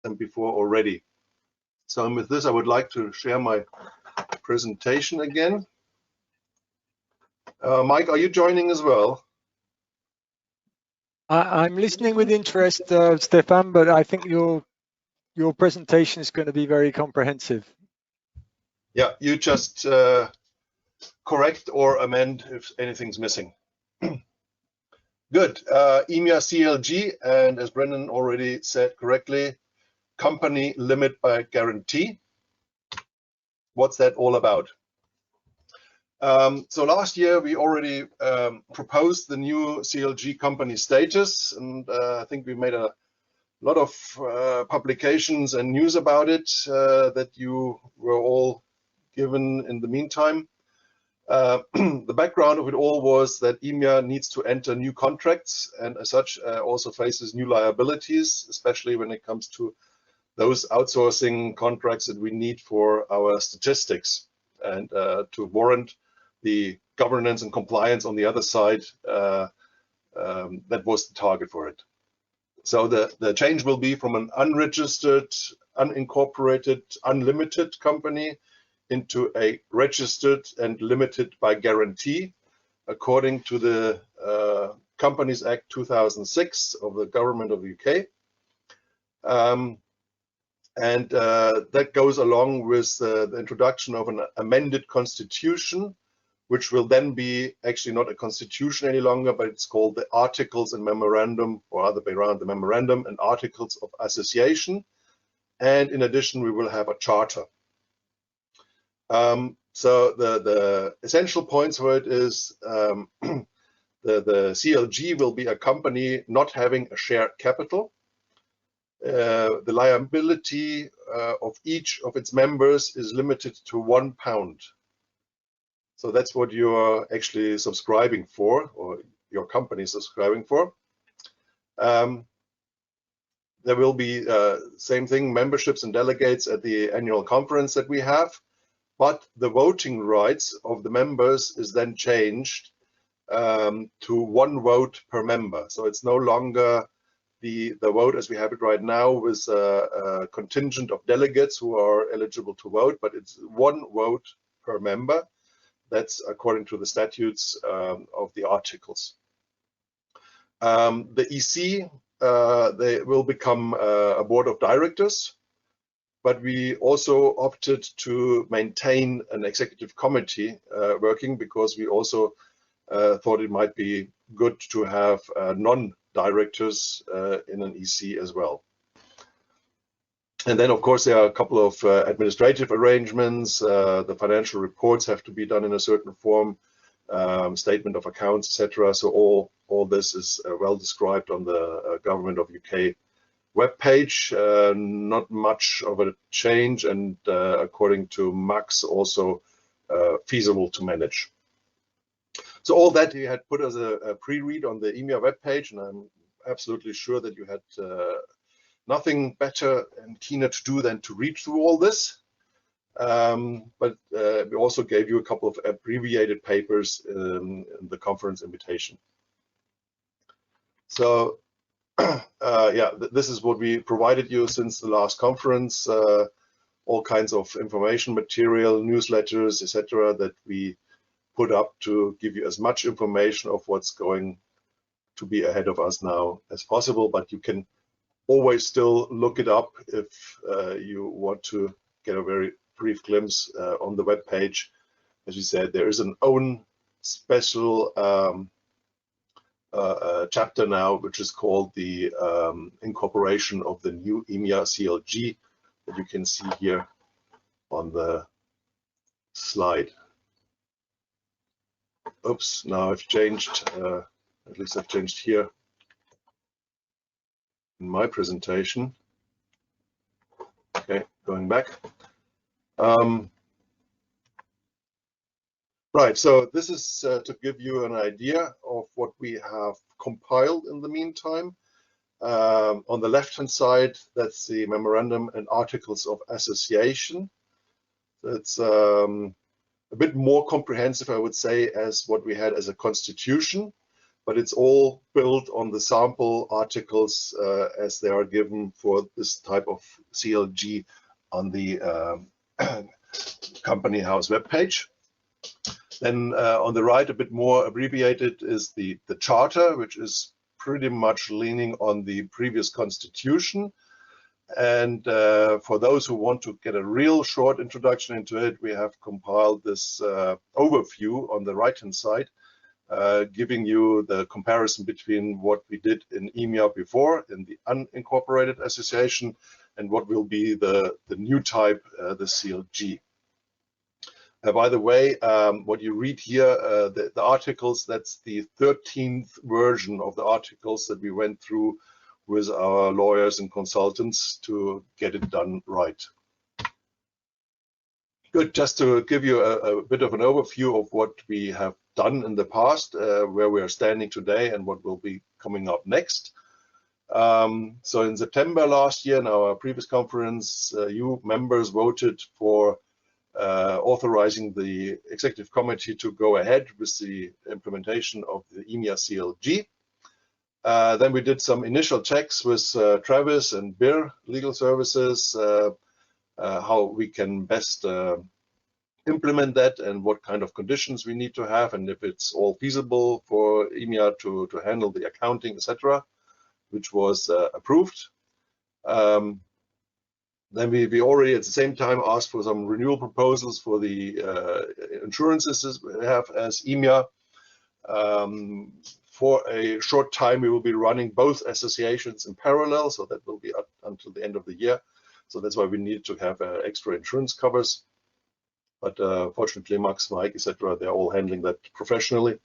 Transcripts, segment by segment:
than before already. So with this, I would like to share my presentation again. Mike, are you joining as well? I'm listening with interest, Stephan, but I think your presentation is going to be very comprehensive. Yeah, you just correct or amend if anything's missing. Good. IMIA CLG, and as Brendan already said correctly, company limit by guarantee. What's that all about? So last year we already proposed the new CLG company status, and I think we made a lot of publications and news about it that you were all given in the meantime. The background of it all was that IMIA needs to enter new contracts, and as such also faces new liabilities, especially when it comes to those outsourcing contracts that we need for our statistics, and to warrant the governance and compliance on the other side. That was the target for it. So the change will be from an unregistered, unincorporated, unlimited company into a registered and limited by guarantee, according to the Companies Act 2006 of the Government of the UK. That goes along with the introduction of an amended constitution, which will then be actually not a constitution any longer, but it's called the Articles and Memorandum, or other way around, the Memorandum and Articles of Association. And in addition, we will have a charter. So the essential points for it is the CLG will be a company not having a shared capital. The liability of each of its members is limited to £1. So that's what you're actually subscribing for, or your company is subscribing for. There will be same thing, memberships and delegates at the annual conference that we have, but the voting rights of the members is then changed to 1 vote per member. So it's no longer the vote as we have it right now with a contingent of delegates who are eligible to vote, but it's 1 vote per member. That's according to the statutes of the articles. The EC, they will become a board of directors, but we also opted to maintain an executive committee working, because we also thought it might be good to have non-directors in an EC as well. And then, of course, there are a couple of administrative arrangements. The financial reports have to be done in a certain form, statement of accounts, etc. So all this is well described on the Government of UK webpage. Not much of a change, and according to Max, also feasible to manage. So all that he had put as a pre-read on the IMIA webpage, and I'm absolutely sure that you had nothing better and keener to do than to read through all this. But we also gave you a couple of abbreviated papers in the conference invitation. So yeah, this is what we provided you since the last conference. All kinds of information material, newsletters, etc., that we put up to give you as much information of what's going to be ahead of us now as possible. But you can always still look it up if you want to get a very brief glimpse on the web page. As you said, there is an own special chapter now, which is called the incorporation of the new IMIA CLG, that you can see here on the slide. Oops, now I've changed, at least I've changed here in my presentation. Okay, going back. Right, so this is to give you an idea of what we have compiled in the meantime. On the left-hand side, that's the Memorandum and Articles of Association. It's a bit more comprehensive, I would say, as what we had as a constitution, but it's all built on the sample articles as they are given for this type of CLG on the company house webpage. Then on the right, a bit more abbreviated, is the charter, which is pretty much leaning on the previous constitution. And for those who want to get a real short introduction into it, we have compiled this overview on the right-hand side, giving you the comparison between what we did in IMIA before in the unincorporated association and what will be the new type, the CLG. By the way, what you read here, the articles, that's the 13th version of the articles that we went through with our lawyers and consultants to get it done right. Good, just to give you a bit of an overview of what we have done in the past, where we are standing today and what will be coming up next. So in September last year, in our previous conference, you members voted for authorizing the executive committee to go ahead with the implementation of the IMIA CLG. Then we did some initial checks with Travis and BIR Legal Services, how we can best implement that and what kind of conditions we need to have, and if it's all feasible for IMIA to handle the accounting, etc., which was approved. Then we already at the same time asked for some renewal proposals for the insurances we have as IMIA. For a short time, we will be running both associations in parallel, so that will be up until the end of the year. So that's why we need to have extra insurance covers. But fortunately, Max, Mike, etc., they're all handling that professionally.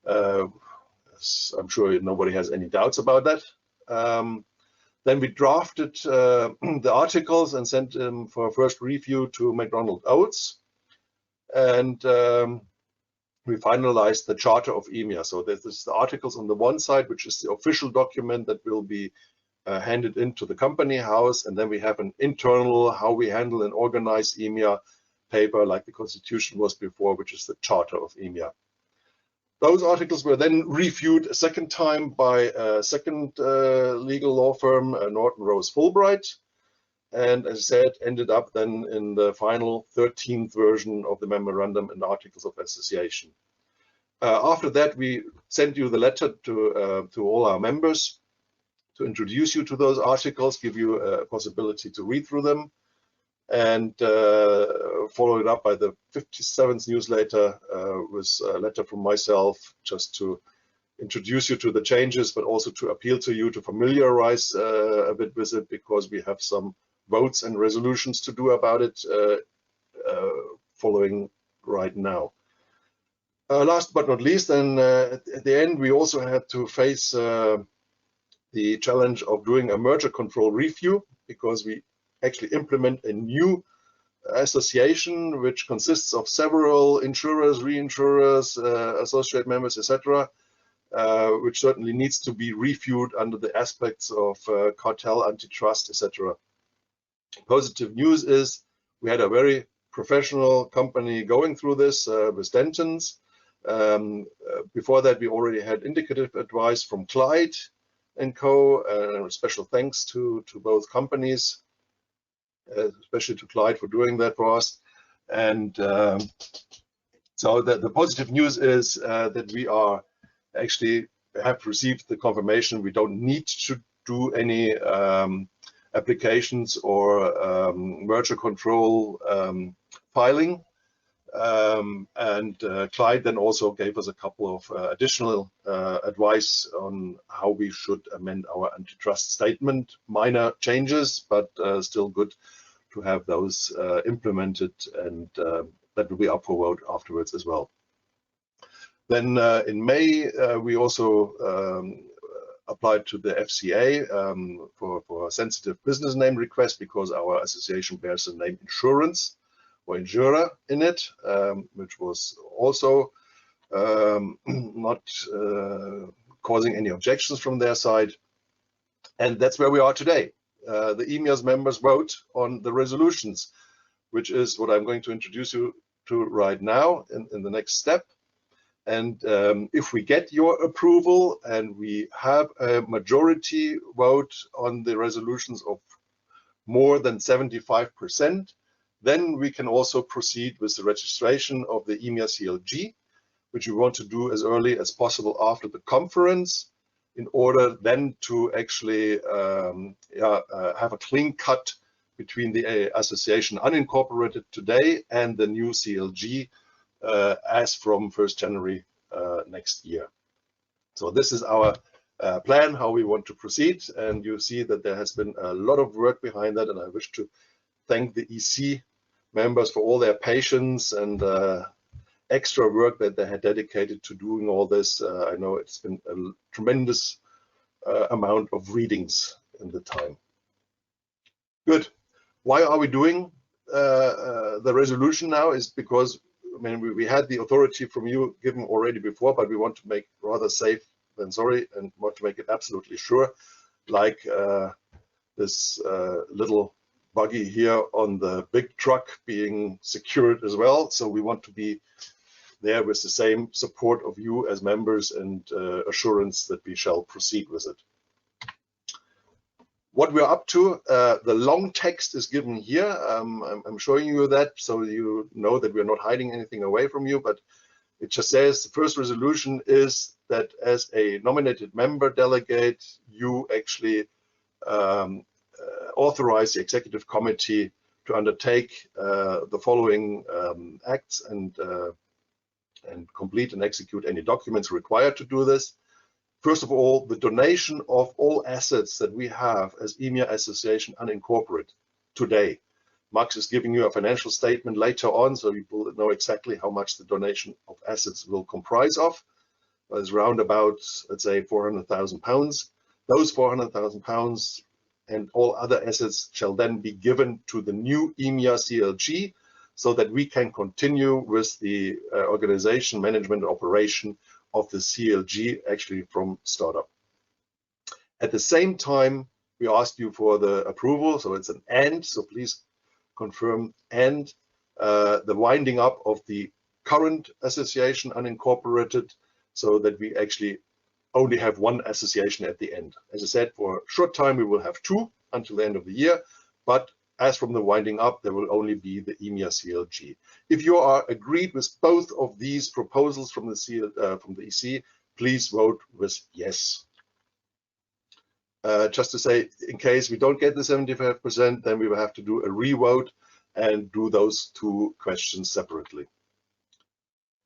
I'm sure nobody has any doubts about that. Then we drafted the articles and sent them for a first review to McDonald Oates. And we finalized the charter of IMIA. So there's the articles on the one side, which is the official document that will be handed into the company house. And then we have an internal, how we handle and organize IMIA paper, like the constitution was before, which is the charter of IMIA. Those articles were then reviewed a second time by a second legal law firm, Norton Rose Fulbright, and as I said, ended up then in the final 13th version of the memorandum and articles of association. After that, we sent you the letter to all our members to introduce you to those articles, give you a possibility to read through them, and followed up by the 57th newsletter with a letter from myself just to introduce you to the changes, but also to appeal to you to familiarize a bit with it, because we have some votes and resolutions to do about it following right now. Last but not least, and at the end, we also had to face the challenge of doing a merger control review, because we actually implement a new association which consists of several insurers, reinsurers, associate members, etc., which certainly needs to be reviewed under the aspects of cartel, antitrust, etc. Positive news is we had a very professional company going through this with Dentons. Before that, we already had indicative advice from Clyde & Co. Special thanks to both companies, especially to Clyde for doing that for us. And so the positive news is that we are actually have received the confirmation we don't need to do any applications or merger control filing. And Clyde then also gave us a couple of additional advice on how we should amend our antitrust statement. Minor changes, but still good to have those implemented, and that will be up for vote afterwards as well. Then in May, we also applied to the FCA for a sensitive business name request, because our association bears the name Insurance or Insurer in it, which was also not causing any objections from their side. And that's where we are today. The IMIA's members vote on the resolutions, which is what I'm going to introduce you to right now in the next step. And if we get your approval and we have a majority vote on the resolutions of more than 75%, then we can also proceed with the registration of the IMIA CLG, which we want to do as early as possible after the conference, in order then to actually have a clean cut between the association unincorporated today and the new CLG as from 1st January next year. So this is our plan, how we want to proceed, and you see that there has been a lot of work behind that, and I wish to thank the EC members for all their patience and extra work that they had dedicated to doing all this. I know it's been a tremendous amount of readings in the time. Good. Why are we doing the resolution now? Is because, I mean, we had the authority from you given already before, but we want to make rather safe than sorry, and want to make it absolutely sure, like this little buggy here on the big truck being secured as well. So we want to be there with the same support of you as members and assurance that we shall proceed with it. What we're up to, the long text is given here. I'm showing you that so you know that we're not hiding anything away from you, but it just says the first resolution is that as a nominated member delegate, you actually authorize the executive committee to undertake the following acts and complete and execute any documents required to do this. First of all, the donation of all assets that we have as IMIA Association Unincorporated today. Max is giving you a financial statement later on, so you will know exactly how much the donation of assets will comprise of. It's around about, let's say, £400,000. Those £400,000 and all other assets shall then be given to the new IMIA CLG so that we can continue with the organization, management, operation of the CLG actually from startup. At the same time, we asked you for the approval, so it's an and, so please confirm and the winding up of the current association unincorporated so that we actually only have one association at the end. As I said, for a short time we will have two until the end of the year, but as from the winding up, there will only be the IMIA CLG. If you are agreed with both of these proposals from the EC, please vote with yes. Just to say, in case we don't get the 75%, then we will have to do a re-vote and do those two questions separately.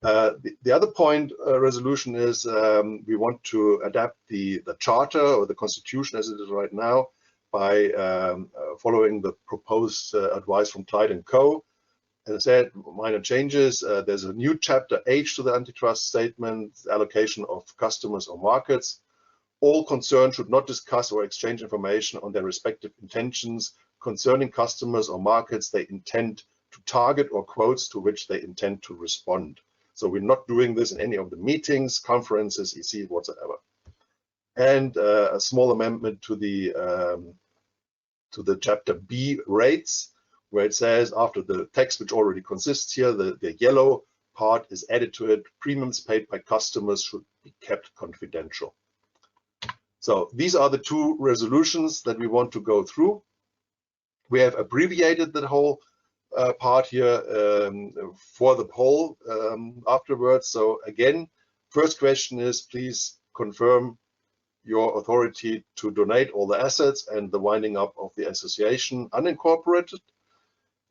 The other point resolution is we want to adapt the charter or the constitution as it is right now by following the proposed advice from Clyde & Co. As I said, minor changes. There's a new chapter H to the antitrust statement, allocation of customers or markets. All concerned should not discuss or exchange information on their respective intentions concerning customers or markets they intend to target or quotes to which they intend to respond. So we're not doing this in any of the meetings, conferences, EC, whatsoever. And a small amendment to the chapter B rates, where it says after the text which already consists here, the yellow part is added to it. Premiums paid by customers should be kept confidential. So these are the two resolutions that we want to go through. We have abbreviated the whole part here for the poll afterwards. So again, first question is please confirm your authority to donate all the assets and the winding up of the association unincorporated.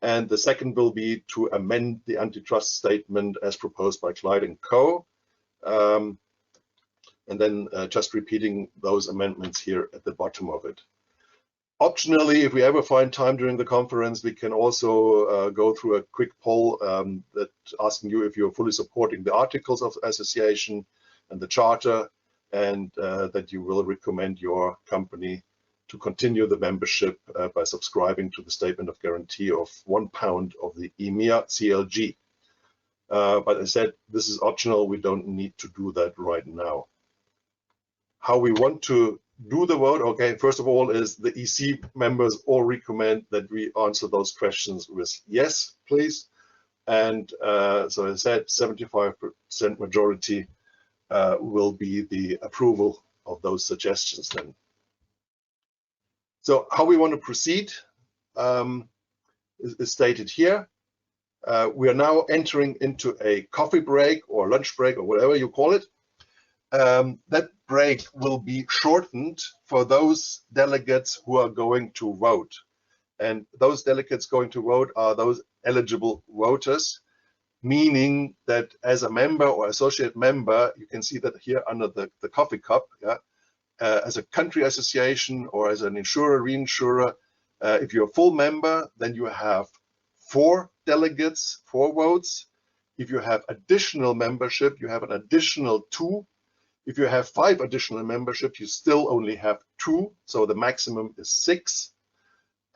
And the second will be to amend the antitrust statement as proposed by Clyde & Co. And then just repeating those amendments here at the bottom of it. Optionally, if we ever find time during the conference, we can also go through a quick poll that asking you if you're fully supporting the articles of association and the charter, and that you will recommend your company to continue the membership by subscribing to the statement of guarantee of £1 of the IMIA CLG. But as I said, this is optional. We don't need to do that right now. How we want to do the vote, okay, first of all, is the EC members all recommend that we answer those questions with yes, please. And so as I said, 75% majority will be the approval of those suggestions then. So how we want to proceed is stated here. We are now entering into a coffee break or lunch break or whatever you call it. That break will be shortened for those delegates who are going to vote. And those delegates going to vote are those eligible voters, meaning that as a member or associate member, you can see that here under the coffee cup, yeah, as a country association or as an insurer, reinsurer, if you're a full member, then you have 4 delegates, 4 votes. If you have additional membership, you have an additional 2. If you have 5 additional membership, you still only have 2, so the maximum is 6.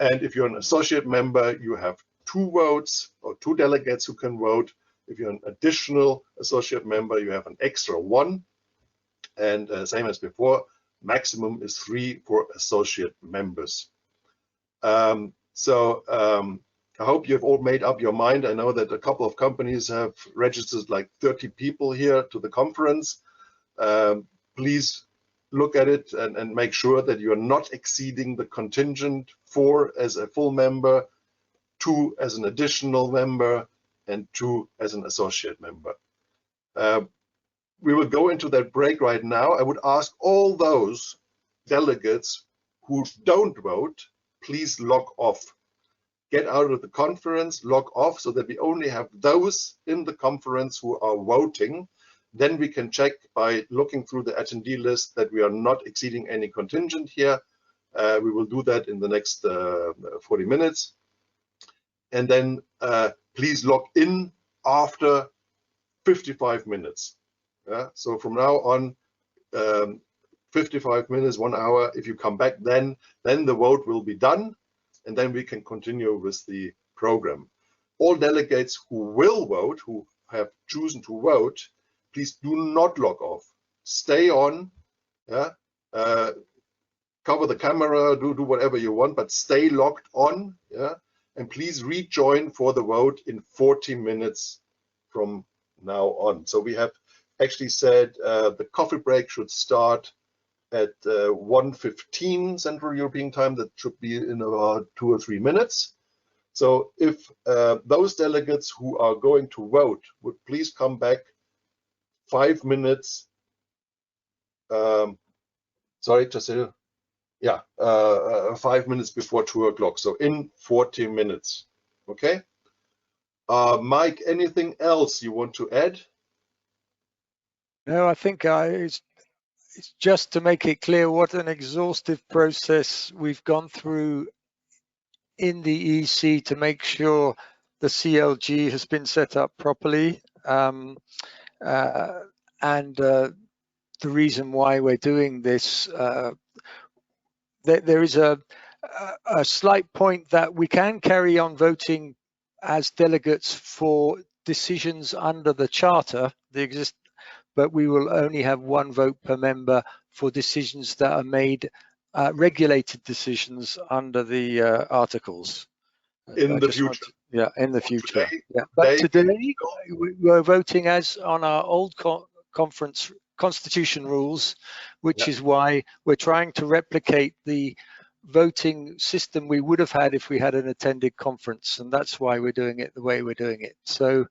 And if you're an associate member, you have 2 votes or 2 delegates who can vote. If you're an additional associate member, you have an extra 1. And same as before, maximum is 3 for associate members. I hope you've all made up your mind. I know that a couple of companies have registered like 30 people here to the conference. Please look at it and make sure that you're not exceeding the contingent, 4 as a full member, 2 as an additional member, and 2 as an associate member. We will go into that break right now. I would ask all those delegates who don't vote, please log off. Get out of the conference, log off, so that we only have those in the conference who are voting. Then we can check by looking through the attendee list that we are not exceeding any contingent here. We will do that in the next 40 minutes. And then please log in after 55 minutes. Yeah? So from now on, 55 minutes, 1 hour, if you come back then the vote will be done, and then we can continue with the program. All delegates who will vote, who have chosen to vote, please do not log off. Stay on, yeah? Cover the camera, do whatever you want, but stay logged on, yeah? And please rejoin for the vote in 40 minutes from now on. So we have actually said the coffee break should start at 1:15 Central European time. That should be in about 2 or 3 minutes. So if those delegates who are going to vote would please come back 5 minutes, sorry, Jasil, yeah, 5 minutes before 2 o'clock, so in 40 minutes, okay? Mike, anything else you want to add? No, I think it's just to make it clear what an exhaustive process we've gone through in the EC to make sure the CLG has been set up properly. The reason why we're doing this, there is a slight point that we can carry on voting as delegates for decisions under the charter, but we will only have 1 vote per member for decisions that are made, regulated decisions under the articles. In the future. Yeah, in the future. Today, yeah, but today we're voting as on our old conference constitution rules, which is why we're trying to replicate the voting system we would have had if we had an attended conference, and that's why we're doing it the way we're doing it. So